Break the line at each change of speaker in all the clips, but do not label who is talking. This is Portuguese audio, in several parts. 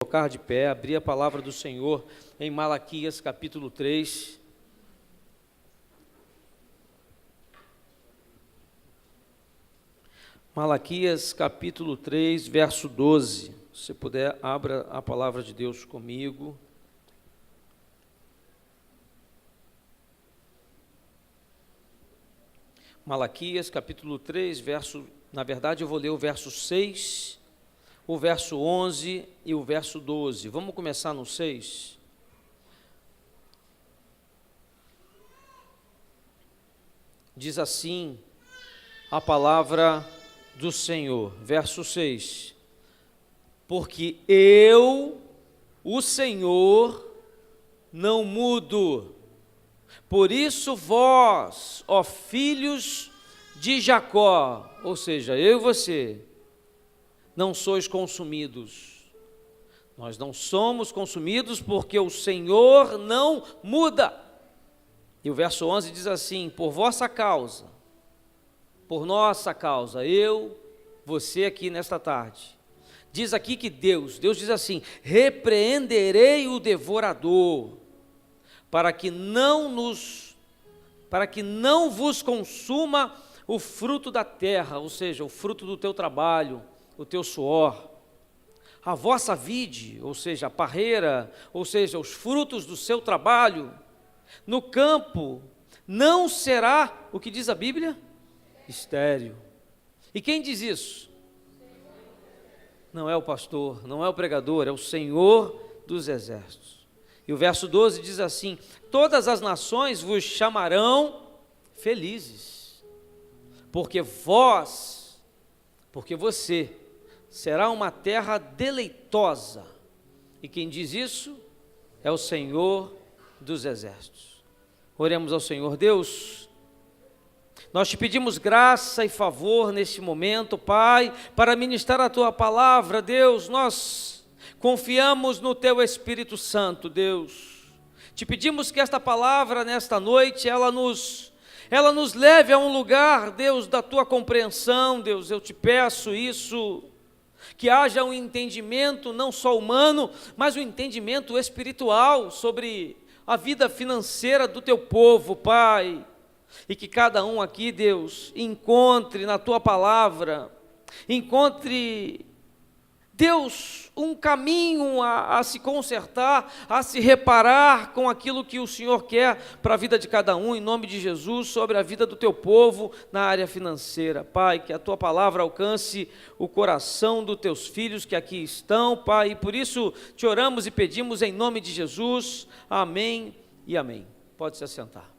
Colocar de pé, abrir a palavra do Senhor em Malaquias capítulo 3. Malaquias capítulo 3, verso 12. Se você puder, abra a palavra de Deus comigo. Malaquias capítulo 3, na verdade eu vou ler o verso 6, o verso 11 e o verso 12. Vamos começar no 6. Diz assim a palavra do Senhor, verso 6. Porque eu, o Senhor, não mudo. Por isso vós, ó filhos de Jacó, ou seja, eu e você, não sois consumidos. Nós não somos consumidos porque o Senhor não muda. E o verso 11 diz assim: por vossa causa, por nossa causa, eu, você aqui nesta tarde. Diz aqui que Deus diz assim: repreenderei o devorador, para que não vos consuma o fruto da terra, ou seja, o fruto do teu trabalho, o teu suor, a vossa vide, ou seja, a parreira, ou seja, os frutos do seu trabalho, no campo, não será, o que diz a Bíblia? Estéril. E quem diz isso? Não é o pastor, não é o pregador, é o Senhor dos exércitos. E o verso 12 diz assim: todas as nações vos chamarão felizes, porque você será uma terra deleitosa. E quem diz isso é o Senhor dos exércitos. Oremos ao Senhor. Deus, nós te pedimos graça e favor neste momento, Pai, para ministrar a tua palavra. Deus, nós confiamos no teu Espírito Santo. Deus, te pedimos que esta palavra nesta noite, ela nos leve a um lugar, Deus, da tua compreensão. Deus, eu te peço isso, que haja um entendimento não só humano, mas um entendimento espiritual sobre a vida financeira do teu povo, Pai, e que cada um aqui, Deus, encontre na tua palavra, Deus, um caminho a se consertar, a se reparar com aquilo que o Senhor quer para a vida de cada um, em nome de Jesus, sobre a vida do teu povo na área financeira. Pai, que a tua palavra alcance o coração dos teus filhos que aqui estão, Pai, e por isso te oramos e pedimos em nome de Jesus. Amém e amém. Pode se assentar.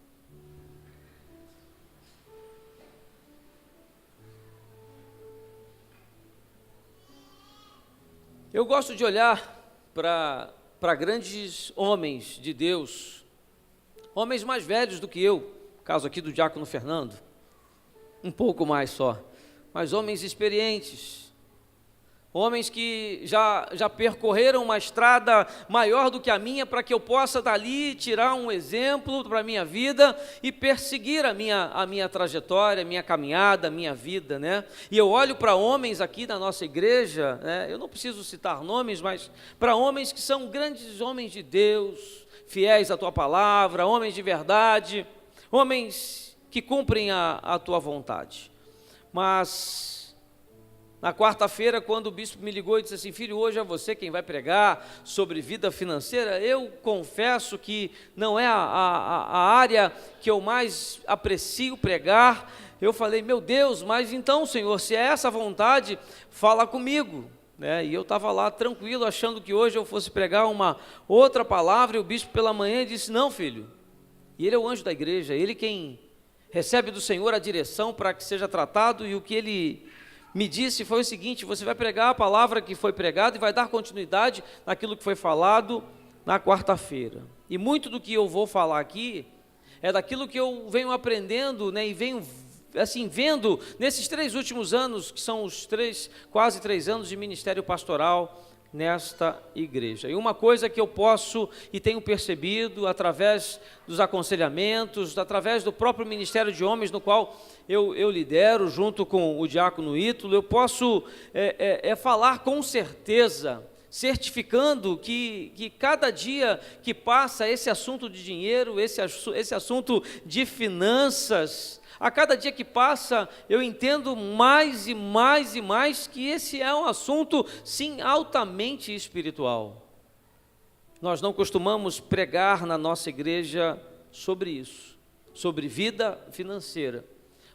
Eu gosto de olhar para grandes homens de Deus, homens mais velhos do que eu, caso aqui do diácono Fernando, um pouco mais só, mas homens experientes, homens que já percorreram uma estrada maior do que a minha, para que eu possa dali tirar um exemplo para a minha vida e perseguir a minha trajetória, a minha caminhada, a minha vida, né? E eu olho para homens aqui na nossa igreja, né? Eu não preciso citar nomes, mas para homens que são grandes homens de Deus, fiéis à tua palavra, homens de verdade, homens que cumprem a tua vontade. Mas na quarta-feira, quando o bispo me ligou e disse assim: filho, hoje é você quem vai pregar sobre vida financeira, eu confesso que não é a área que eu mais aprecio pregar. Eu falei: meu Deus, mas então, Senhor, se é essa a vontade, fala comigo, né? E eu estava lá tranquilo, achando que hoje eu fosse pregar uma outra palavra, e o bispo pela manhã disse: não, filho, e ele é o anjo da igreja, ele quem recebe do Senhor a direção para que seja tratado, e o que ele me disse foi o seguinte: você vai pregar a palavra que foi pregada e vai dar continuidade naquilo que foi falado na quarta-feira. E muito do que eu vou falar aqui é daquilo que eu venho aprendendo, né, e venho assim vendo nesses 3 últimos anos, que são os quase 3 anos de ministério pastoral nesta igreja. E uma coisa que eu posso e tenho percebido através dos aconselhamentos, através do próprio Ministério de Homens, no qual eu lidero junto com o diácono Ítalo, eu posso falar com certeza certificando que cada dia que passa esse assunto de dinheiro, esse assunto de finanças, a cada dia que passa eu entendo mais e mais e mais que esse é um assunto, sim, altamente espiritual. Nós não costumamos pregar na nossa igreja sobre isso, sobre vida financeira.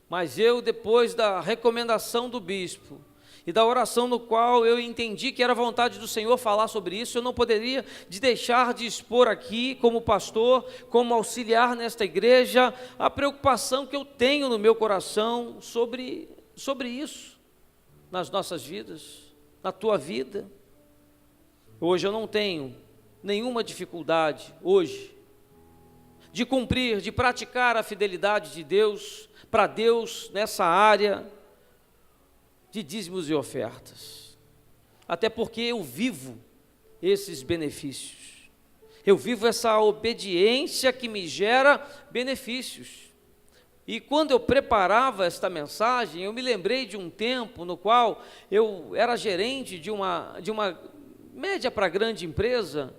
Mas eu, depois da recomendação do bispo e da oração no qual eu entendi que era vontade do Senhor falar sobre isso, eu não poderia deixar de expor aqui, como pastor, como auxiliar nesta igreja, a preocupação que eu tenho no meu coração sobre isso, nas nossas vidas, na tua vida. Hoje eu não tenho nenhuma dificuldade, hoje, de cumprir, de praticar a fidelidade de Deus, para Deus nessa área de dízimos e ofertas, até porque eu vivo esses benefícios, eu vivo essa obediência que me gera benefícios. E quando eu preparava esta mensagem, eu me lembrei de um tempo no qual eu era gerente de uma média para grande empresa,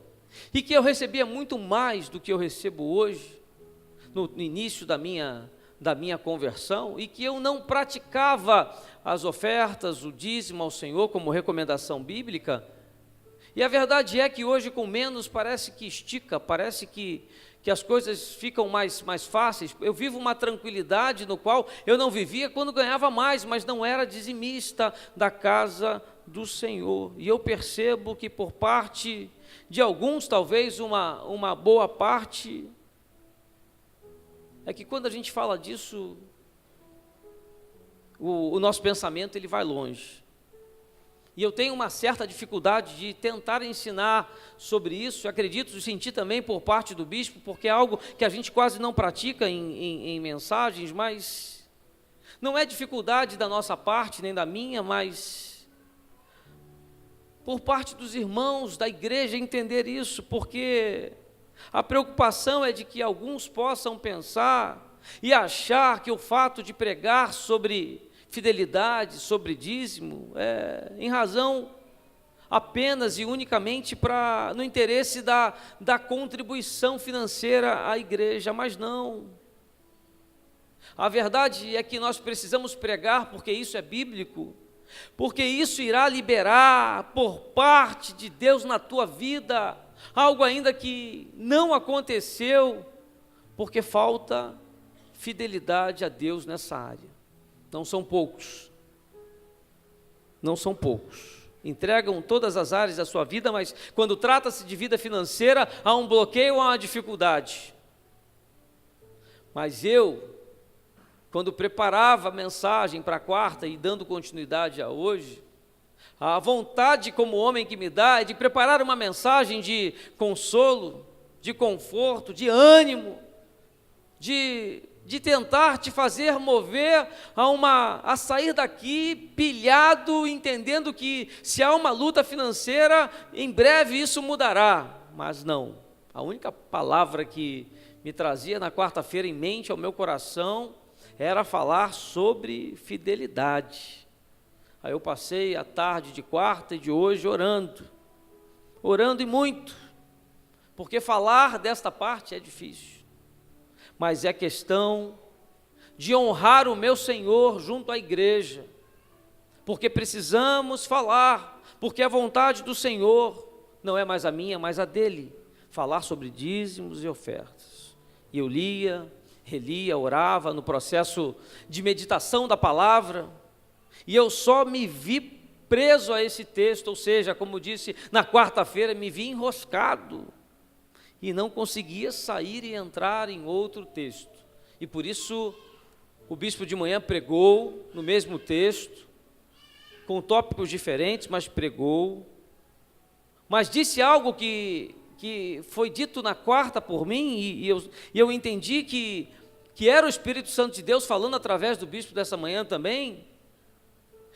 e que eu recebia muito mais do que eu recebo hoje, no início da minha conversão, e que eu não praticava as ofertas, o dízimo ao Senhor como recomendação bíblica. E a verdade é que hoje com menos parece que estica, parece que as coisas ficam mais fáceis. Eu vivo uma tranquilidade no qual eu não vivia quando ganhava mais, mas não era dizimista da casa do Senhor. E eu percebo que por parte de alguns, talvez uma boa parte, é que quando a gente fala disso, o nosso pensamento ele vai longe. E eu tenho uma certa dificuldade de tentar ensinar sobre isso, acredito sentir também por parte do bispo, porque é algo que a gente quase não pratica em mensagens, mas não é dificuldade da nossa parte, nem da minha, mas por parte dos irmãos da igreja entender isso, porque a preocupação é de que alguns possam pensar e achar que o fato de pregar sobre fidelidade, sobre dízimo, é em razão apenas e unicamente no interesse da contribuição financeira à igreja, mas não. A verdade é que nós precisamos pregar porque isso é bíblico, porque isso irá liberar por parte de Deus na tua vida algo ainda que não aconteceu, porque falta fidelidade a Deus nessa área. Não são poucos, entregam todas as áreas da sua vida, mas quando trata-se de vida financeira, há um bloqueio, há uma dificuldade. Mas eu, quando preparava a mensagem para a quarta e dando continuidade a hoje, a vontade como homem que me dá é de preparar uma mensagem de consolo, de conforto, de ânimo, de tentar te fazer mover a sair daqui pilhado, entendendo que se há uma luta financeira, em breve isso mudará. Mas não, a única palavra que me trazia na quarta-feira em mente ao meu coração era falar sobre fidelidade. Aí eu passei a tarde de quarta e de hoje orando e muito, porque falar desta parte é difícil, mas é questão de honrar o meu Senhor junto à igreja, porque precisamos falar, porque a vontade do Senhor não é mais a minha, mas a dele, falar sobre dízimos e ofertas. E eu lia, relia, orava no processo de meditação da palavra, e eu só me vi preso a esse texto, ou seja, como disse, na quarta-feira me vi enroscado, e não conseguia sair e entrar em outro texto. E por isso o bispo de manhã pregou no mesmo texto, com tópicos diferentes, mas pregou, mas disse algo que foi dito na quarta por mim, e eu entendi que era o Espírito Santo de Deus falando através do bispo dessa manhã também,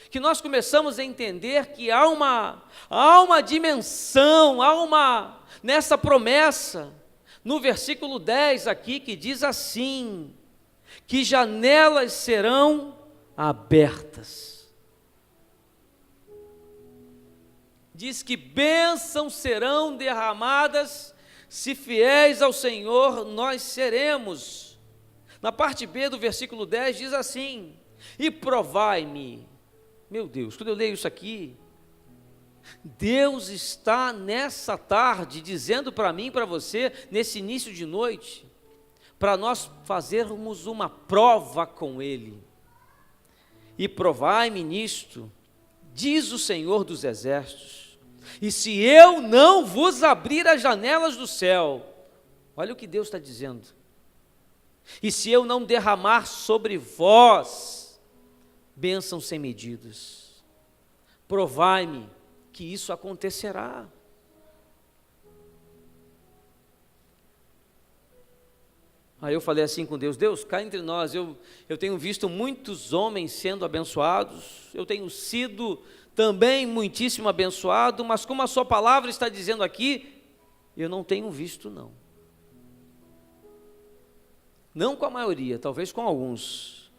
que nós começamos a entender que há uma dimensão, nessa promessa, no versículo 10 aqui, que diz assim, que janelas serão abertas. diz que bênçãos serão derramadas, se fiéis ao Senhor nós seremos. Na parte B do versículo 10 diz assim: e provai-me. Meu Deus, quando eu leio isso aqui, Deus está nessa tarde dizendo para mim e para você, nesse início de noite, para nós fazermos uma prova com Ele. E provai-me nisto, diz o Senhor dos Exércitos, e se eu não vos abrir as janelas do céu, olha o que Deus está dizendo, e se eu não derramar sobre vós bênçãos sem medidas, provai-me que isso acontecerá. Aí eu falei assim com Deus: Deus, cá entre nós, eu tenho visto muitos homens sendo abençoados, eu tenho sido também muitíssimo abençoado, mas como a sua palavra está dizendo aqui, eu não tenho visto não. Não com a maioria, talvez com alguns.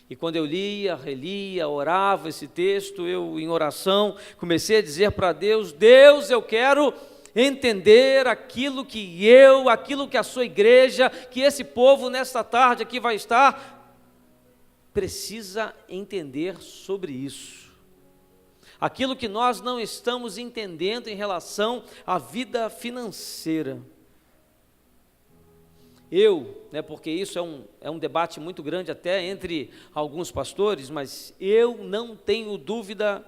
E quando eu lia, relia, orava esse texto, eu em oração comecei a dizer para Deus: Deus, eu quero entender aquilo que a sua igreja, que esse povo nesta tarde aqui vai estar, precisa entender sobre isso. Aquilo que nós não estamos entendendo em relação à vida financeira. Porque isso é um debate muito grande até entre alguns pastores, mas eu não tenho dúvida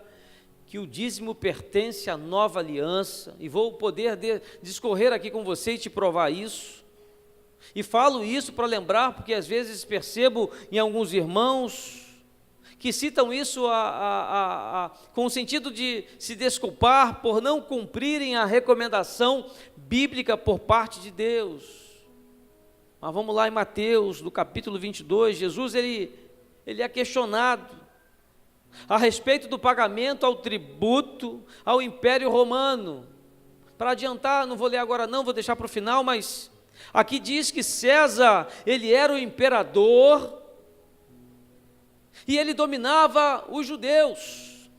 que o dízimo pertence à nova aliança, e vou poder discorrer aqui com você e te provar isso. E falo isso para lembrar, porque às vezes percebo em alguns irmãos que citam isso com o sentido de se desculpar por não cumprirem a recomendação bíblica por parte de Deus. Mas vamos lá em Mateus, no capítulo 22, Jesus ele é questionado a respeito do pagamento ao tributo, ao Império Romano. Para adiantar, não vou ler agora não, vou deixar para o final, mas aqui diz que César, ele era o imperador, e ele dominava os judeus.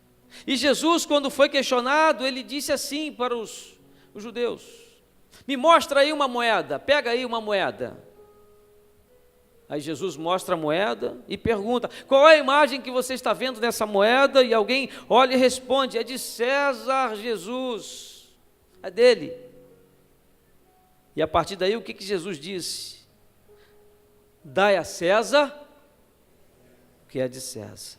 E Jesus, quando foi questionado, ele disse assim para os judeus: me mostra aí uma moeda, pega aí uma moeda. Aí Jesus mostra a moeda e pergunta: qual é a imagem que você está vendo nessa moeda? E alguém olha e responde: é de César Jesus, é dele. E a partir daí o que Jesus disse? Dai a César o que é de César.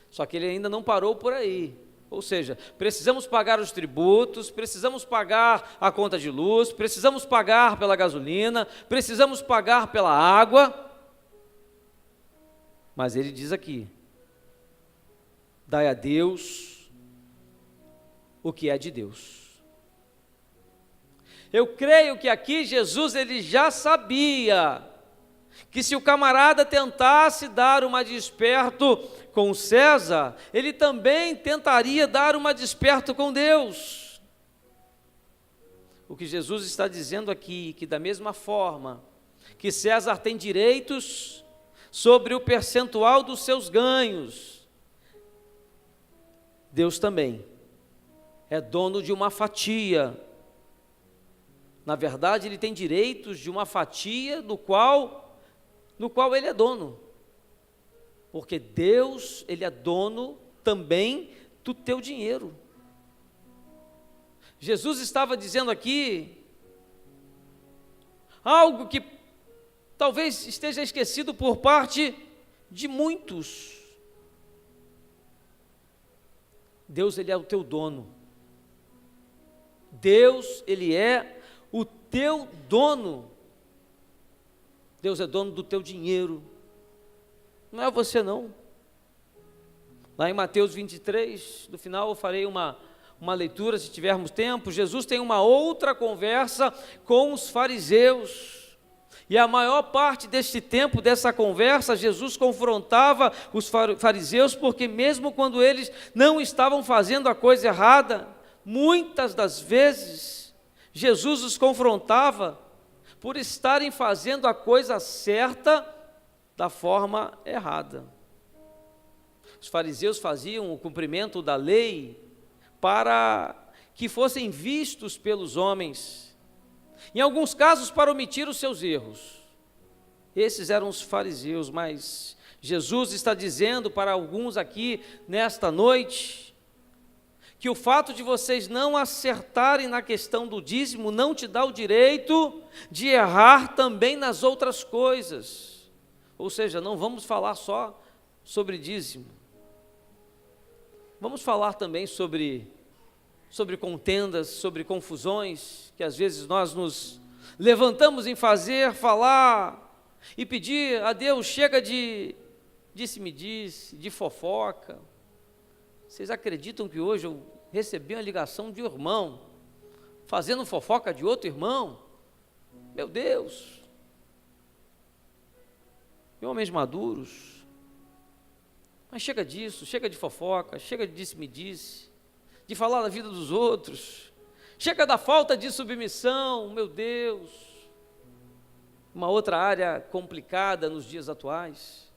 Só que ele ainda não parou por aí. Ou seja, precisamos pagar os tributos, precisamos pagar a conta de luz, precisamos pagar pela gasolina, precisamos pagar pela água. Mas ele diz aqui: dai a Deus o que é de Deus. Eu creio que aqui Jesus ele já sabia que se o camarada tentasse dar uma de esperto com César, ele também tentaria dar uma de esperto com Deus. O que Jesus está dizendo aqui, que da mesma forma que César tem direitos sobre o percentual dos seus ganhos, Deus também é dono de uma fatia. Na verdade, ele tem direitos de uma fatia no qual ele é dono. Porque Deus, ele é dono também do teu dinheiro. Jesus estava dizendo aqui algo que talvez esteja esquecido por parte de muitos. Deus, ele é o teu dono. Deus, ele é o teu dono. Deus é dono do teu dinheiro. Não é você não. Lá em Mateus 23, no final eu farei uma leitura, se tivermos tempo. Jesus tem uma outra conversa com os fariseus. E a maior parte deste tempo, dessa conversa, Jesus confrontava os fariseus, porque mesmo quando eles não estavam fazendo a coisa errada, muitas das vezes, Jesus os confrontava por estarem fazendo a coisa certa da forma errada. Os fariseus faziam o cumprimento da lei para que fossem vistos pelos homens, em alguns casos para omitir os seus erros. Esses eram os fariseus, mas Jesus está dizendo para alguns aqui nesta noite que o fato de vocês não acertarem na questão do dízimo não te dá o direito de errar também nas outras coisas. Ou seja, não vamos falar só sobre dízimo. Vamos falar também sobre contendas, sobre confusões, que às vezes nós nos levantamos em falar e pedir a Deus, chega de disse-me-disse, de fofoca. Vocês acreditam que hoje eu recebi uma ligação de um irmão, fazendo fofoca de outro irmão? Meu Deus! E homens maduros. Mas chega disso, chega de fofoca, chega de disse-me-disse, de falar da vida dos outros, chega da falta de submissão, meu Deus. Uma outra área complicada nos dias atuais,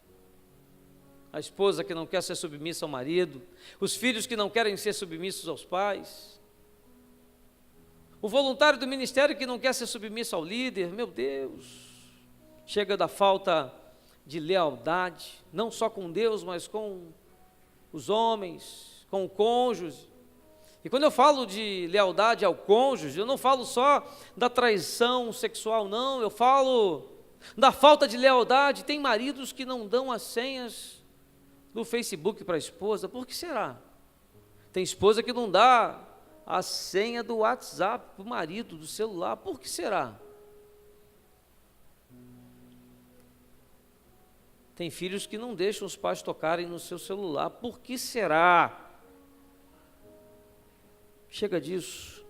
a esposa que não quer ser submissa ao marido, os filhos que não querem ser submissos aos pais, o voluntário do ministério que não quer ser submisso ao líder, meu Deus. Chega da falta de lealdade, não só com Deus, mas com os homens, com o cônjuge. E quando eu falo de lealdade ao cônjuge, eu não falo só da traição sexual, não, eu falo da falta de lealdade. Tem maridos que não dão as senhas do Facebook para a esposa, por que será? Tem esposa que não dá a senha do WhatsApp para o marido, do celular, por que será? Tem filhos que não deixam os pais tocarem no seu celular, por que será? Chega disso.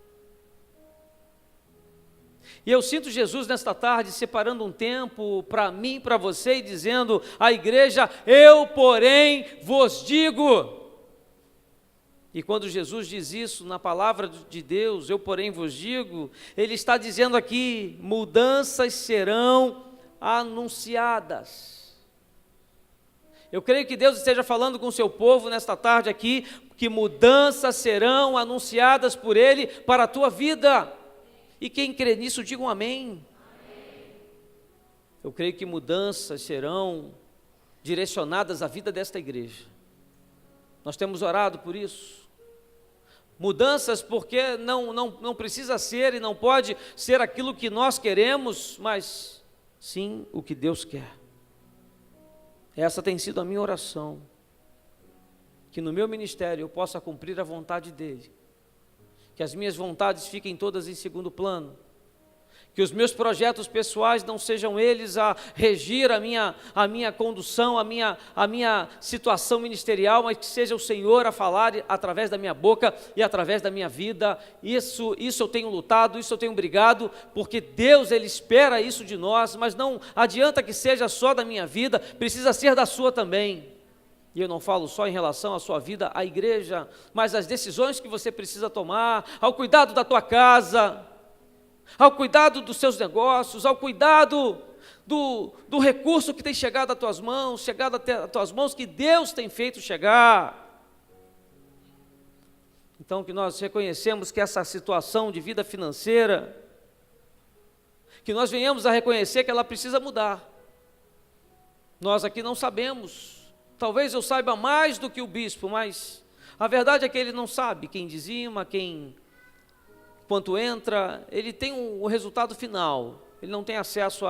E eu sinto Jesus nesta tarde separando um tempo para mim, para você, e dizendo à igreja: eu, porém, vos digo. E quando Jesus diz isso na palavra de Deus, eu, porém, vos digo, Ele está dizendo aqui: mudanças serão anunciadas. Eu creio que Deus esteja falando com o seu povo nesta tarde aqui, que mudanças serão anunciadas por Ele para a tua vida. E quem crê nisso, diga um amém. Eu creio que mudanças serão direcionadas à vida desta igreja. Nós temos orado por isso. Mudanças porque não precisa ser e não pode ser aquilo que nós queremos, mas sim o que Deus quer. Essa tem sido a minha oração, que no meu ministério eu possa cumprir a vontade dEle, que as minhas vontades fiquem todas em segundo plano, que os meus projetos pessoais não sejam eles a regir a minha condução, a minha situação ministerial, mas que seja o Senhor a falar através da minha boca e através da minha vida. Isso eu tenho lutado, isso eu tenho brigado, porque Deus, Ele espera isso de nós, mas não adianta que seja só da minha vida, precisa ser da sua também. E eu não falo só em relação à sua vida, à igreja, mas às decisões que você precisa tomar, ao cuidado da tua casa, ao cuidado dos seus negócios, ao cuidado do recurso que tem chegado às tuas mãos, que Deus tem feito chegar. Então, que nós reconhecemos que essa situação de vida financeira, que nós venhamos a reconhecer que ela precisa mudar. Nós aqui não sabemos, talvez eu saiba mais do que o bispo, mas a verdade é que ele não sabe quem dizima, quanto entra, ele tem o resultado final, ele não tem acesso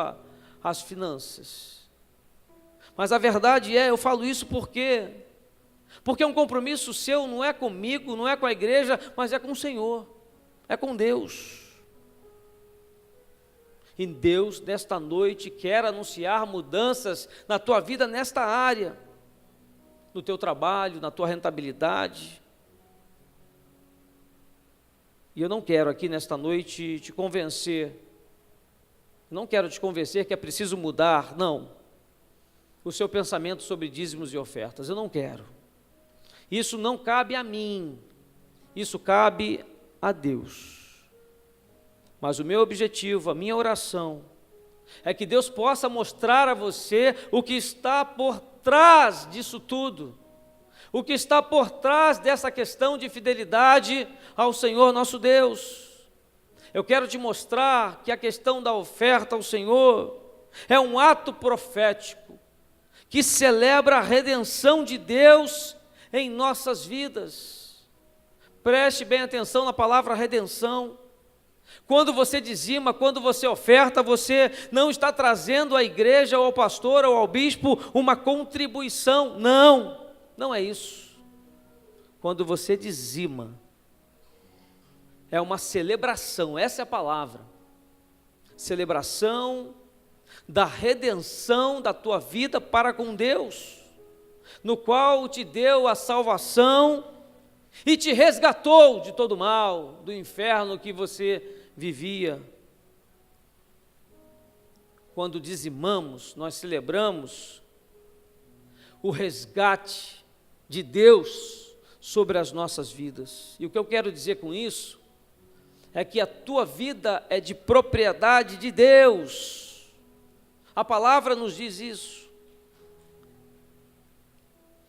às finanças. Mas a verdade eu falo isso porque é um compromisso seu, não é comigo, não é com a igreja, mas é com o Senhor, é com Deus. E Deus, nesta noite, quer anunciar mudanças na tua vida, nesta área, no teu trabalho, na tua rentabilidade. E eu não quero aqui nesta noite te convencer, não quero te convencer que é preciso mudar, não, o seu pensamento sobre dízimos e ofertas, eu não quero. Isso não cabe a mim, isso cabe a Deus. Mas o meu objetivo, a minha oração, é que Deus possa mostrar a você o que está por trás disso tudo, o que está por trás dessa questão de fidelidade ao Senhor nosso Deus. Eu quero te mostrar que a questão da oferta ao Senhor é um ato profético que celebra a redenção de Deus em nossas vidas. Preste bem atenção na palavra redenção. Quando você dizima, quando você oferta, você não está trazendo à igreja, ou ao pastor, ou ao bispo, uma contribuição. Não, não é isso. Quando você dizima, é uma celebração, essa é a palavra. Celebração da redenção da tua vida para com Deus, no qual te deu a salvação e te resgatou de todo mal, do inferno que você vivia. Quando dizimamos, nós celebramos o resgate de Deus sobre as nossas vidas. E o que eu quero dizer com isso é que a tua vida é de propriedade de Deus. A palavra nos diz isso.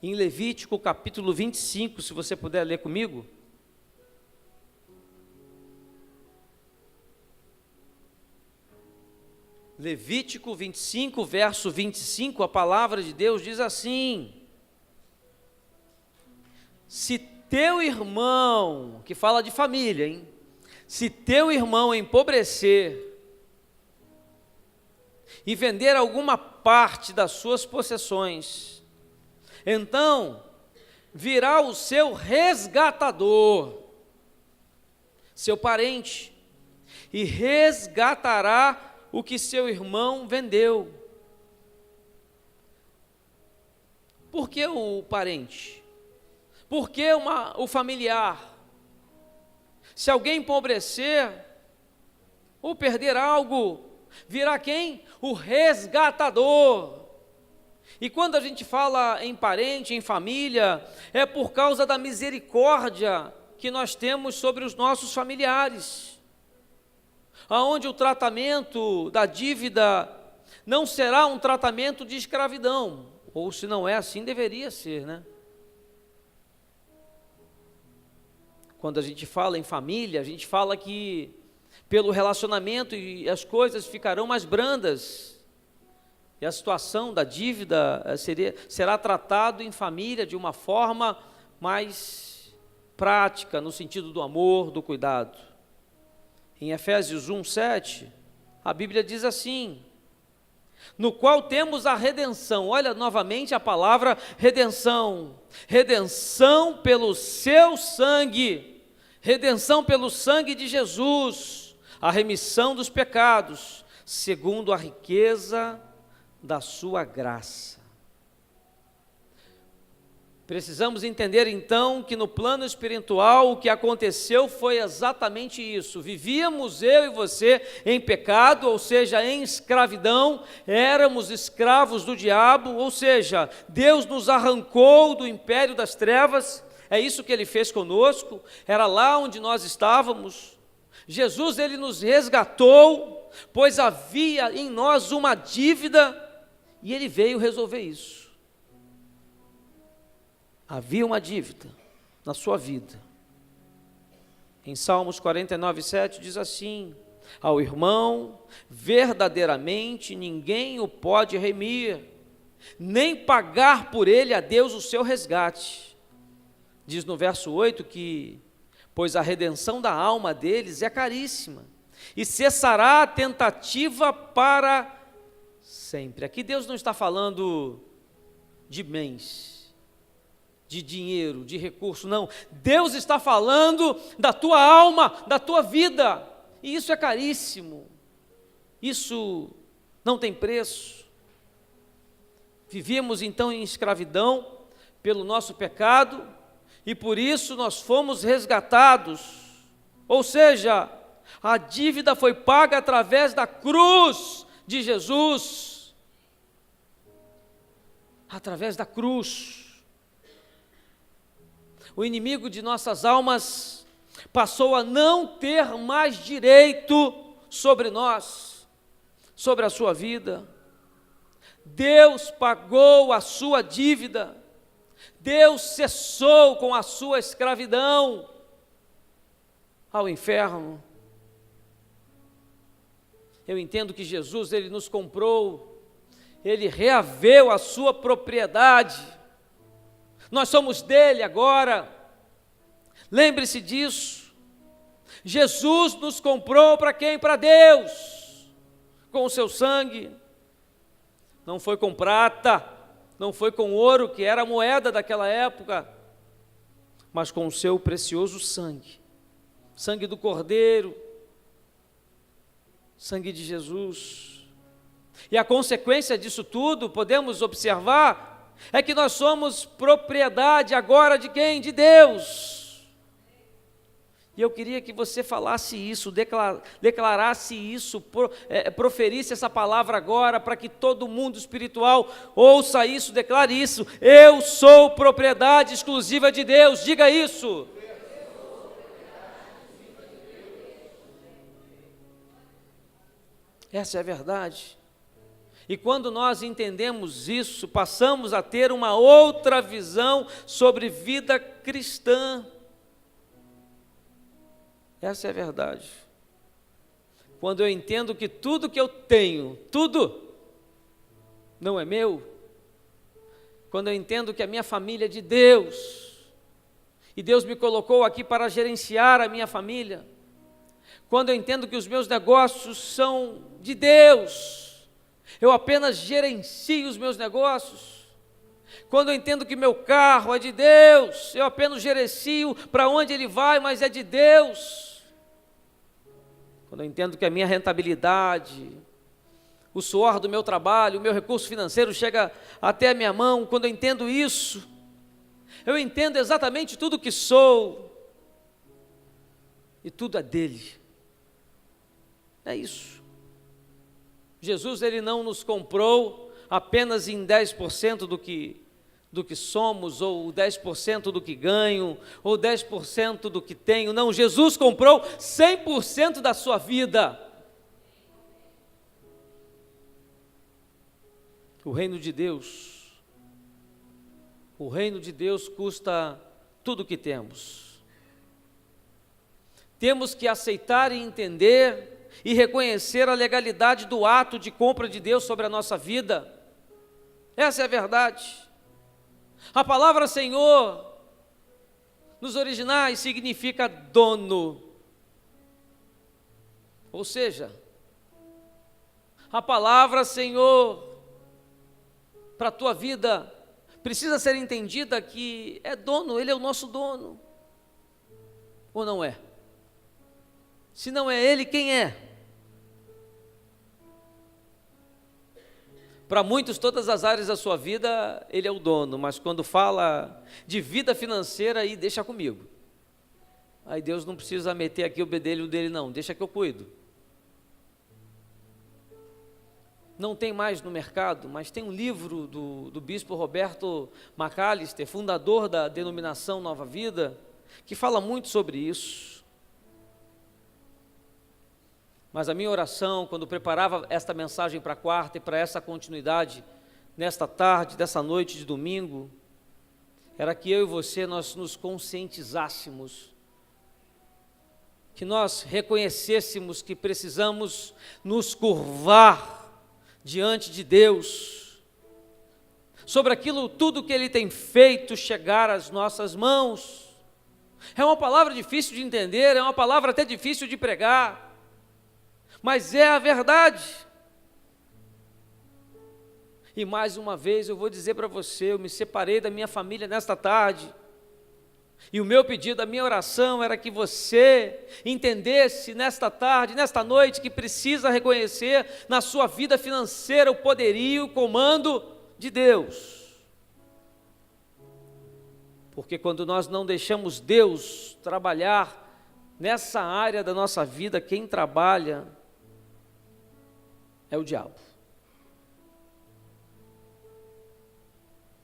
Em Levítico capítulo 25, se você puder ler comigo. Levítico 25, verso 25, a palavra de Deus diz assim: se teu irmão, que fala de família, hein? Se teu irmão empobrecer e vender alguma parte das suas possessões, então virá o seu resgatador, seu parente, e resgatará o que seu irmão vendeu. Por que o parente? Por que o familiar? Se alguém empobrecer ou perder algo, virá quem? O resgatador. E quando a gente fala em parente, em família, é por causa da misericórdia que nós temos sobre os nossos familiares, aonde o tratamento da dívida não será um tratamento de escravidão, ou se não é assim, deveria ser, né? Quando a gente fala em família, a gente fala que pelo relacionamento as coisas ficarão mais brandas, e a situação da dívida será tratado em família de uma forma mais prática, no sentido do amor, do cuidado. Em Efésios 1:7, a Bíblia diz assim: no qual temos a redenção. Olha novamente a palavra redenção. Redenção pelo seu sangue. Redenção pelo sangue de Jesus. A remissão dos pecados, segundo a riqueza da sua graça. Precisamos entender então que no plano espiritual o que aconteceu foi exatamente isso. Vivíamos eu e você em pecado, ou seja, em escravidão, éramos escravos do diabo, ou seja, Deus nos arrancou do império das trevas, é isso que Ele fez conosco, era lá onde nós estávamos. Jesus, Ele nos resgatou, pois havia em nós uma dívida, e Ele veio resolver isso. Havia uma dívida na sua vida. Em Salmos 49:7 diz assim: ao irmão, verdadeiramente ninguém o pode remir, nem pagar por ele a Deus o seu resgate. Diz no verso 8 que, pois a redenção da alma deles é caríssima, e cessará a tentativa para sempre. Aqui Deus não está falando de bens, de dinheiro, de recurso, não. Deus está falando da tua alma, da tua vida, e isso é caríssimo, isso não tem preço. Vivíamos então em escravidão pelo nosso pecado, e por isso nós fomos resgatados, ou seja, a dívida foi paga através da cruz de Jesus, através da cruz. O inimigo de nossas almas passou a não ter mais direito sobre nós, sobre a sua vida. Deus pagou a sua dívida. Deus cessou com a sua escravidão ao inferno. Eu entendo que Jesus, Ele nos comprou, Ele reaveu a sua propriedade, nós somos dele agora, lembre-se disso. Jesus nos comprou para quem? Para Deus, com o seu sangue. Não foi com prata, não foi com ouro, que era a moeda daquela época, mas com o seu precioso sangue, sangue do Cordeiro, sangue de Jesus. E a consequência disso tudo, podemos observar, é que nós somos propriedade agora de quem? De Deus. E eu queria que você falasse isso, declarasse isso, proferisse essa palavra agora, para que todo mundo espiritual ouça isso, declare isso. Eu sou propriedade exclusiva de Deus, diga isso. Essa é a verdade. E quando nós entendemos isso, passamos a ter uma outra visão sobre vida cristã. Essa é a verdade. Quando eu entendo que tudo que eu tenho, tudo, não é meu. Quando eu entendo que a minha família é de Deus, e Deus me colocou aqui para gerenciar a minha família. Quando eu entendo que os meus negócios são de Deus, eu apenas gerencio os meus negócios. Quando eu entendo que meu carro é de Deus, eu apenas gerencio para onde ele vai, mas é de Deus. Quando eu entendo que a minha rentabilidade, o suor do meu trabalho, o meu recurso financeiro chega até a minha mão, quando eu entendo isso, eu entendo exatamente tudo que sou, e tudo é dele. É isso. Jesus, ele não nos comprou apenas em 10% do que somos, ou 10% do que ganho, ou 10% do que tenho. Não, Jesus comprou 100% da sua vida. O reino de Deus custa tudo o que temos. Temos que aceitar e entender e reconhecer a legalidade do ato de compra de Deus sobre a nossa vida. Essa é a verdade. A palavra Senhor, nos originais, significa dono. Ou seja, a palavra Senhor, para a tua vida, precisa ser entendida que é dono, Ele é o nosso dono. Ou não é? Se não é Ele, quem é? Para muitos, todas as áreas da sua vida, Ele é o dono, mas quando fala de vida financeira, aí deixa comigo. Aí Deus não precisa meter aqui o bedelho dele, não, deixa que eu cuido. Não tem mais no mercado, mas tem um livro do bispo Roberto Macalister, fundador da denominação Nova Vida, que fala muito sobre isso. Mas a minha oração, quando preparava esta mensagem para a quarta e para essa continuidade, nesta tarde, dessa noite de domingo, era que eu e você, nós nos conscientizássemos, que nós reconhecêssemos que precisamos nos curvar diante de Deus, sobre aquilo tudo que Ele tem feito chegar às nossas mãos. É uma palavra difícil de entender, é uma palavra até difícil de pregar, mas é a verdade. E mais uma vez eu vou dizer para você, eu me separei da minha família nesta tarde, e o meu pedido, a minha oração era que você entendesse nesta tarde, nesta noite, que precisa reconhecer na sua vida financeira o poderio, o comando de Deus. Porque quando nós não deixamos Deus trabalhar nessa área da nossa vida, quem trabalha é o diabo.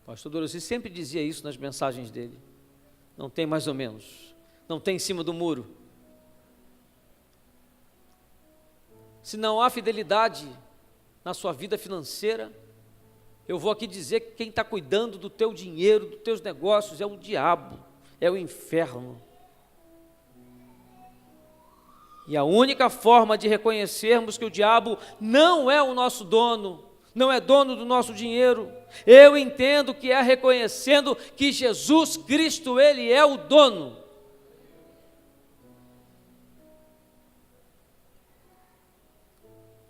Pastor Dorothy sempre dizia isso nas mensagens dele. Não tem mais ou menos, não tem em cima do muro. Se não há fidelidade na sua vida financeira, Eu vou aqui dizer que quem está cuidando do teu dinheiro, dos teus negócios, é o diabo, é o inferno. E a única forma de reconhecermos que o diabo não é o nosso dono, não é dono do nosso dinheiro, eu entendo que é reconhecendo que Jesus Cristo, Ele é o dono.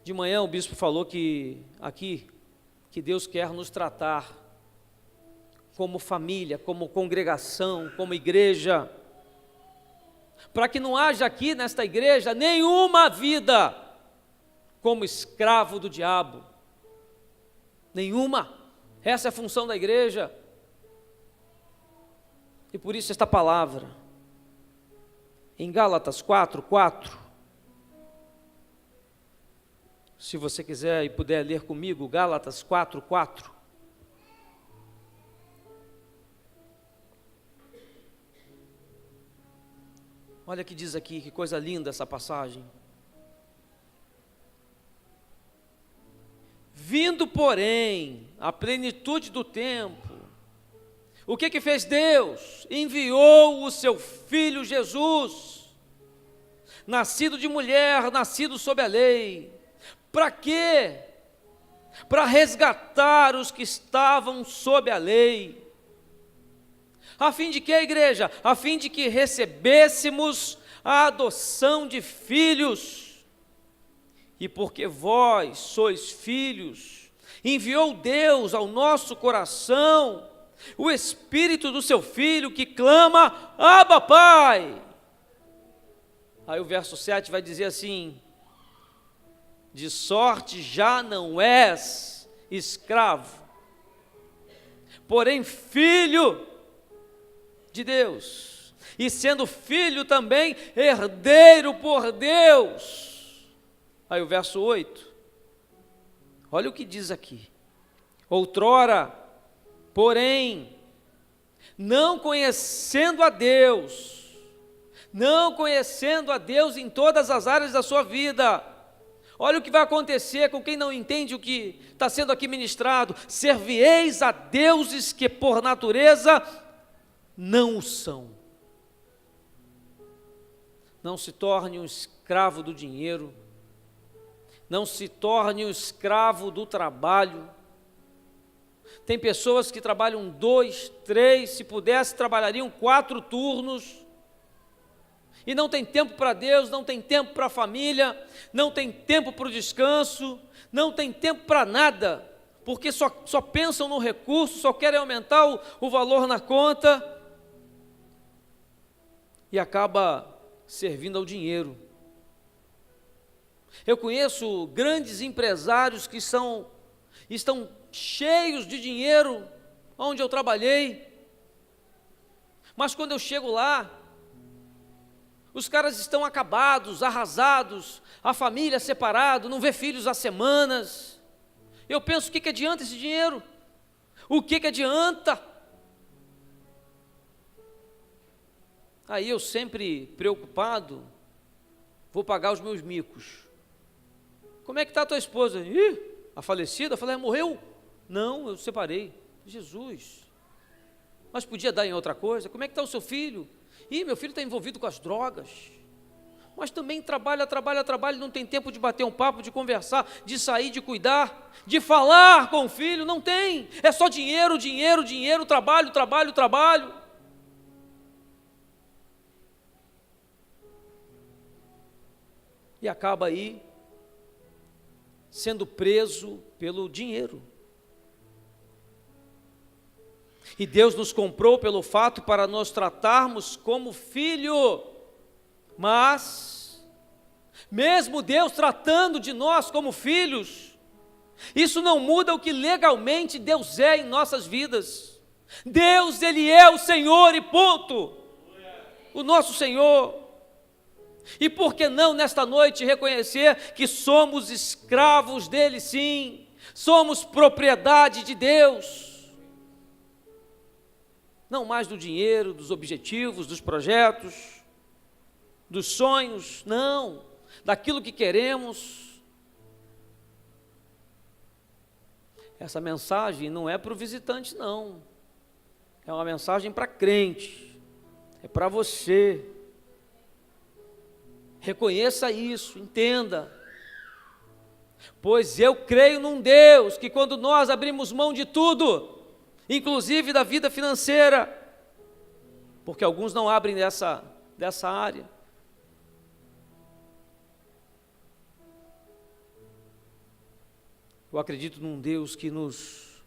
De manhã o bispo falou que Deus quer nos tratar como família, como congregação, como igreja, para que não haja aqui nesta igreja nenhuma vida como escravo do diabo, nenhuma. Essa é a função da igreja. E por isso esta palavra, em Gálatas 4:4, se você quiser e puder ler comigo, Gálatas 4:4. Olha o que diz aqui, que coisa linda essa passagem. Vindo, porém, a plenitude do tempo, o que fez Deus? Enviou o seu Filho Jesus, nascido de mulher, nascido sob a lei. Para quê? Para resgatar os que estavam sob a lei. A fim de que, igreja? A fim de que recebêssemos a adoção de filhos. E porque vós sois filhos, enviou Deus ao nosso coração o Espírito do seu Filho que clama, Abba, Pai. Aí o verso 7 vai dizer assim: de sorte já não és escravo, porém filho de Deus, e sendo filho também herdeiro por Deus. Aí o verso 8, olha o que diz aqui: outrora, porém, não conhecendo a Deus em todas as áreas da sua vida. Olha o que vai acontecer com quem não entende o que está sendo aqui ministrado: servieis a deuses que por natureza não o são. Não se torne um escravo do dinheiro, não se torne um escravo do trabalho. Tem pessoas que trabalham 2, 3, se pudesse trabalhariam 4 turnos, e não tem tempo para Deus, não tem tempo para a família, não tem tempo para o descanso, não tem tempo para nada, porque só pensam no recurso, só querem aumentar o valor na conta, e acaba servindo ao dinheiro. Eu conheço grandes empresários que estão cheios de dinheiro onde eu trabalhei, mas quando eu chego lá, os caras estão acabados, arrasados, a família separada, não vê filhos há semanas. Eu penso, o que adianta esse dinheiro? O que adianta? Aí eu sempre preocupado, vou pagar os meus micos. Como é que está a tua esposa? A falecida? Eu falei, morreu? Não, eu separei. Jesus, mas podia dar em outra coisa. Como é que está o seu filho? Meu filho está envolvido com as drogas, mas também trabalha, não tem tempo de bater um papo, de conversar, de sair, de cuidar, de falar com o filho, não tem, é só dinheiro, trabalho. E acaba aí sendo preso pelo dinheiro. E Deus nos comprou pelo fato para nos tratarmos como filho, mas, mesmo Deus tratando de nós como filhos, isso não muda o que legalmente Deus é em nossas vidas. Deus, Ele é o Senhor e ponto, o nosso Senhor. E por que não nesta noite reconhecer que somos escravos dEle, sim, somos propriedade de Deus, não mais do dinheiro, dos objetivos, dos projetos, dos sonhos, não, daquilo que queremos. Essa mensagem não é para o visitante, não. É uma mensagem para crente. É para você. Reconheça isso, entenda. Pois eu creio num Deus que, quando nós abrimos mão de tudo, inclusive da vida financeira, porque alguns não abrem dessa área, eu acredito num Deus que nos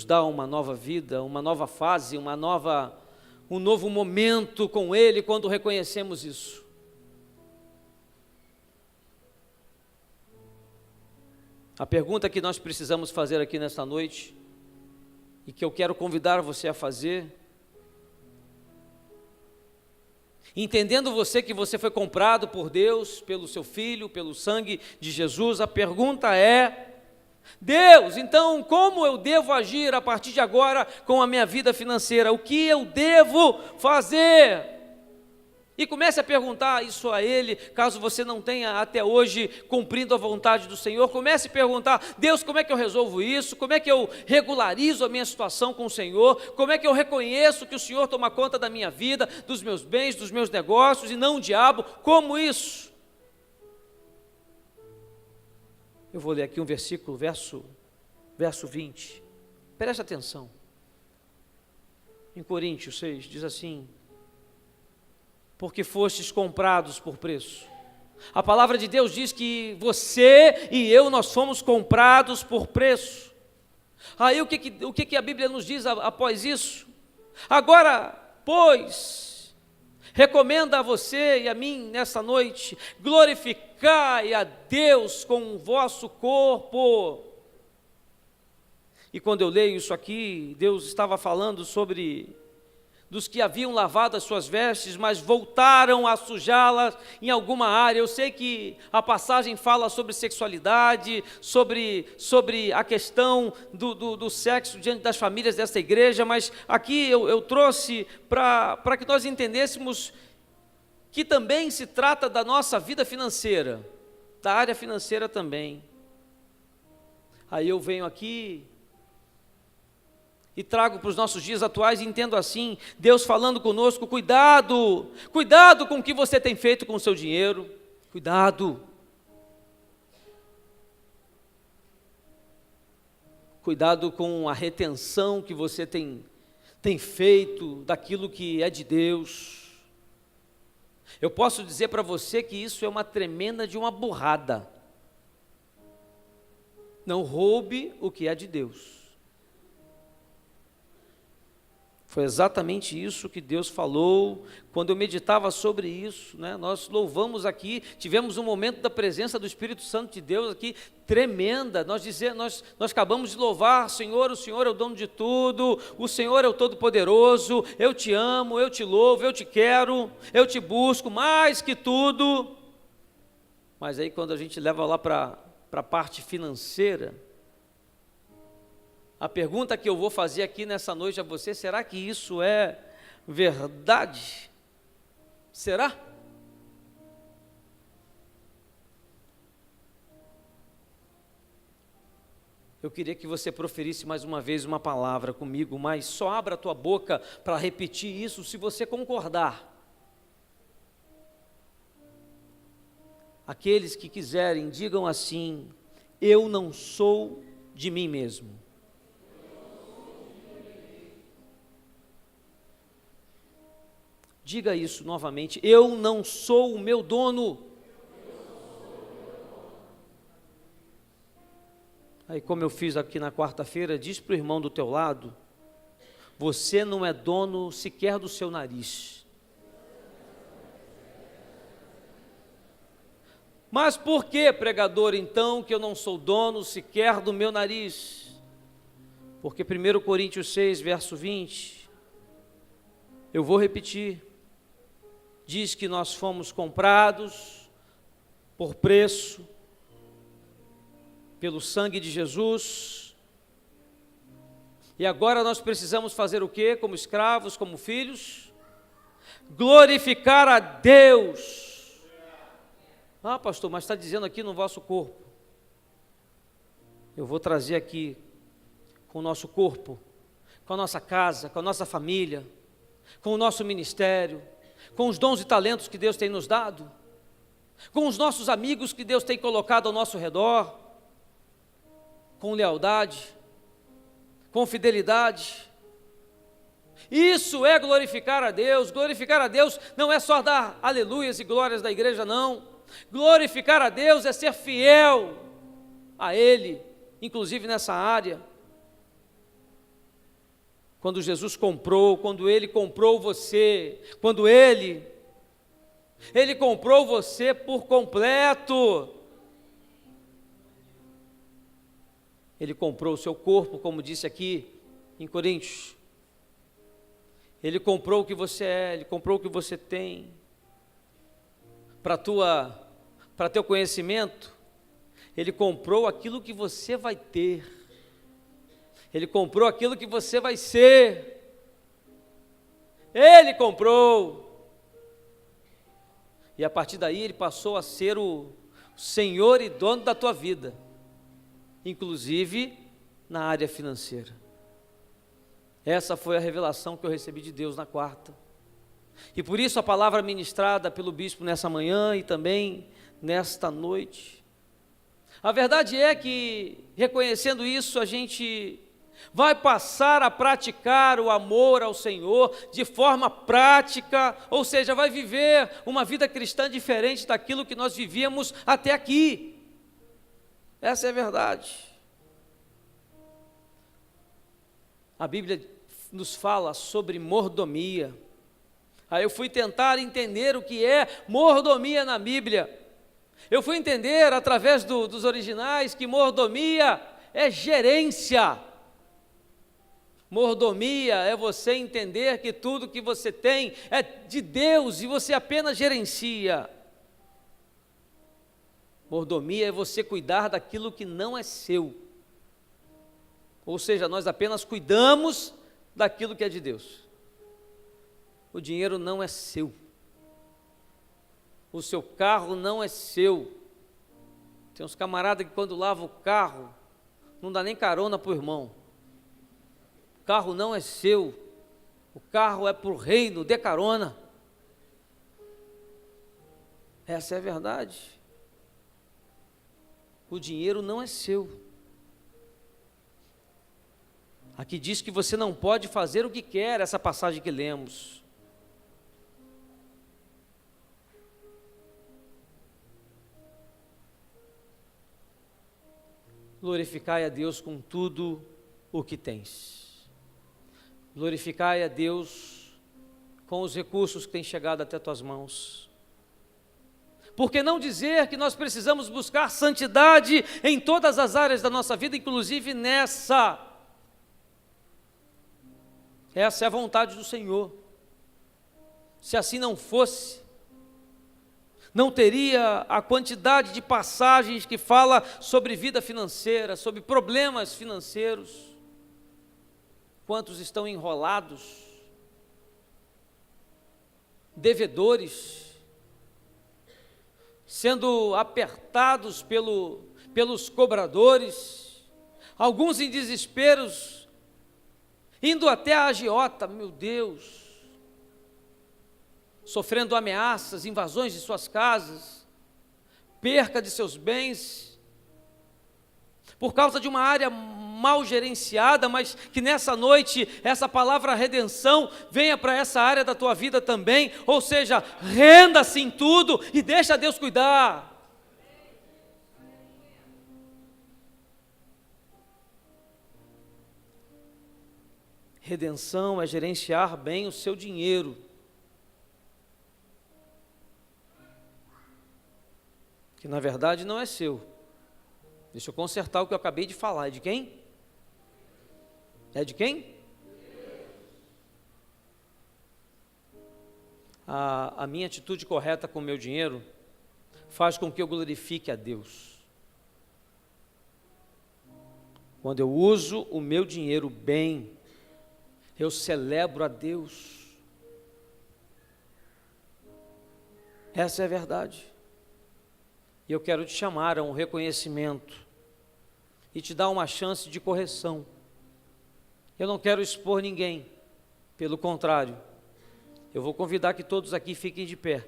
dá uma nova vida, uma nova fase, um novo momento com Ele, quando reconhecemos isso. A pergunta que nós precisamos fazer aqui nesta noite, e que eu quero convidar você a fazer, entendendo você que você foi comprado por Deus, pelo seu Filho, pelo sangue de Jesus, a pergunta é: Deus, então como eu devo agir a partir de agora com a minha vida financeira? O que eu devo fazer? E comece a perguntar isso a Ele, caso você não tenha até hoje cumprido a vontade do Senhor. Comece a perguntar: Deus, como é que eu resolvo isso? Como é que eu regularizo a minha situação com o Senhor? Como é que eu reconheço que o Senhor toma conta da minha vida, dos meus bens, dos meus negócios, e não o diabo? Como isso? Eu vou ler aqui um versículo, verso 20. Preste atenção. Em Coríntios 6, diz assim: porque fostes comprados por preço. A palavra de Deus diz que você e eu, nós fomos comprados por preço. Aí o que a Bíblia nos diz após isso? Agora, pois, recomenda a você e a mim nessa noite: glorificai a Deus com o vosso corpo. E quando eu leio isso aqui, Deus estava falando sobre dos que haviam lavado as suas vestes, mas voltaram a sujá-las em alguma área. Eu sei que a passagem fala sobre sexualidade, sobre a questão do sexo diante das famílias dessa igreja, mas aqui eu trouxe para que nós entendêssemos que também se trata da nossa vida financeira, da área financeira também. Aí eu venho aqui e trago para os nossos dias atuais, e entendo assim, Deus falando conosco: cuidado com o que você tem feito com o seu dinheiro, cuidado com a retenção que você tem feito daquilo que é de Deus. Eu posso dizer para você que isso é uma tremenda de uma burrada. Não roube o que é de Deus. Foi exatamente isso que Deus falou. Quando eu meditava sobre isso, né, nós louvamos aqui, tivemos um momento da presença do Espírito Santo de Deus aqui, tremenda. Nós acabamos de louvar: Senhor, o Senhor é o dono de tudo, o Senhor é o Todo-Poderoso, eu te amo, eu te louvo, eu te quero, eu te busco mais que tudo. Mas aí quando a gente leva lá para a parte financeira, a pergunta que eu vou fazer aqui nessa noite a você: será que isso é verdade? Será? Eu queria que você proferisse mais uma vez uma palavra comigo, mas só abra a tua boca para repetir isso se você concordar. Aqueles que quiserem, digam assim: eu não sou de mim mesmo. Diga isso novamente: eu não sou o meu dono. Aí, como eu fiz aqui na quarta-feira, diz para o irmão do teu lado: você não é dono sequer do seu nariz. Mas por que, pregador, então, que eu não sou dono sequer do meu nariz? Porque 1 Coríntios 6, verso 20, eu vou repetir, diz que nós fomos comprados por preço, pelo sangue de Jesus, e agora nós precisamos fazer o quê? Como escravos, como filhos? Glorificar a Deus. Ah, pastor, mas está dizendo aqui no vosso corpo. eu vou trazer aqui com o nosso corpo, com a nossa casa, com a nossa família, com o nosso ministério, com os dons e talentos que Deus tem nos dado, com os nossos amigos que Deus tem colocado ao nosso redor, com lealdade, com fidelidade. Isso é glorificar a Deus. Glorificar a Deus não é só dar aleluias e glórias da igreja, não. Glorificar a Deus é ser fiel a Ele, inclusive nessa área. Quando Jesus comprou, quando Ele comprou você, quando Ele comprou você por completo. Ele comprou o seu corpo, como disse aqui em Coríntios. Ele comprou o que você é, Ele comprou o que você tem. Para teu conhecimento, Ele comprou aquilo que você vai ter. Ele comprou aquilo que você vai ser. Ele comprou. E a partir daí Ele passou a ser o Senhor e dono da tua vida, inclusive na área financeira. Essa foi a revelação que eu recebi de Deus na quarta. E por isso a palavra ministrada pelo bispo nessa manhã e também nesta noite. A verdade é que, reconhecendo isso, a gente vai passar a praticar o amor ao Senhor de forma prática, ou seja, vai viver uma vida cristã diferente daquilo que nós vivíamos até aqui. Essa é a verdade. A Bíblia nos fala sobre mordomia. Aí eu fui tentar entender o que é mordomia na Bíblia. Eu fui entender através dos originais que mordomia é gerência. Mordomia é você entender que tudo que você tem é de Deus e você apenas gerencia. Mordomia é você cuidar daquilo que não é seu. Ou seja, nós apenas cuidamos daquilo que é de Deus. O dinheiro não é seu. O seu carro não é seu. Tem uns camaradas que quando lavam o carro, não dá nem carona para o irmão. O carro não é seu. O carro é para o reino, dê carona. Essa é a verdade. O dinheiro não é seu. Aqui diz que você não pode fazer o que quer, essa passagem que lemos. Glorificai a Deus com tudo o que tens. Glorificai a Deus com os recursos que têm chegado até tuas mãos. Por que não dizer que nós precisamos buscar santidade em todas as áreas da nossa vida, inclusive nessa? Essa é a vontade do Senhor. Se assim não fosse, não teria a quantidade de passagens que fala sobre vida financeira, sobre problemas financeiros. Quantos estão enrolados, devedores, sendo apertados pelos cobradores, alguns em desesperos, indo até a agiota, meu Deus, sofrendo ameaças, invasões de suas casas, perca de seus bens, por causa de uma área mal gerenciada, mas que nessa noite, essa palavra redenção venha para essa área da tua vida também, ou seja, renda-se em tudo e deixa Deus cuidar. Redenção é gerenciar bem o seu dinheiro. Que na verdade não é seu. Deixa eu consertar o que eu acabei de falar. É de quem? É de quem? A minha atitude correta com o meu dinheiro faz com que eu glorifique a Deus. Quando eu uso o meu dinheiro bem, eu celebro a Deus. Essa é a verdade. E eu quero te chamar a um reconhecimento e te dar uma chance de correção. Eu não quero expor ninguém, pelo contrário, eu vou convidar que todos aqui fiquem de pé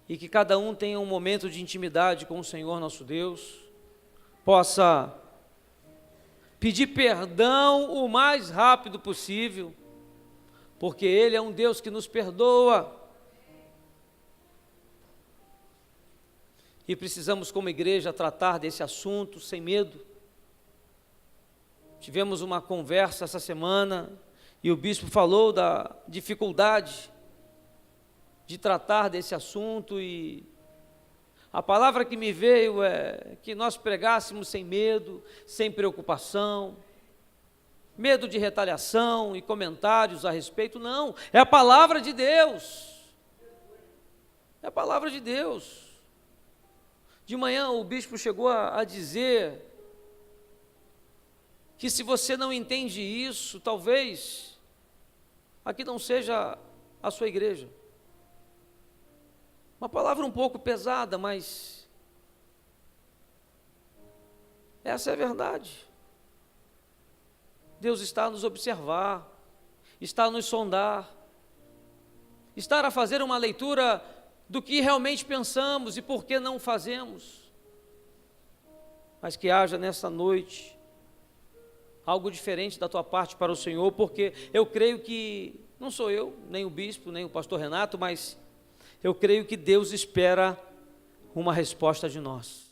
e que cada um tenha um momento de intimidade com o Senhor nosso Deus, possa pedir perdão o mais rápido possível, porque Ele é um Deus que nos perdoa. E precisamos, como igreja, tratar desse assunto sem medo. Tivemos uma conversa essa semana e o bispo falou da dificuldade de tratar desse assunto, e a palavra que me veio é que nós pregássemos sem medo, sem preocupação, medo de retaliação e comentários a respeito. Não, é a palavra de Deus, é a palavra de Deus. De manhã o bispo chegou a dizer que se você não entende isso, talvez aqui não seja a sua igreja. Uma palavra um pouco pesada, mas essa é a verdade. Deus está a nos observar, está a nos sondar, está a fazer uma leitura do que realmente pensamos e por que não fazemos. Mas que haja nessa noite algo diferente da tua parte para o Senhor, porque eu creio que, não sou eu, nem o bispo, nem o pastor Renato, mas eu creio que Deus espera uma resposta de nós.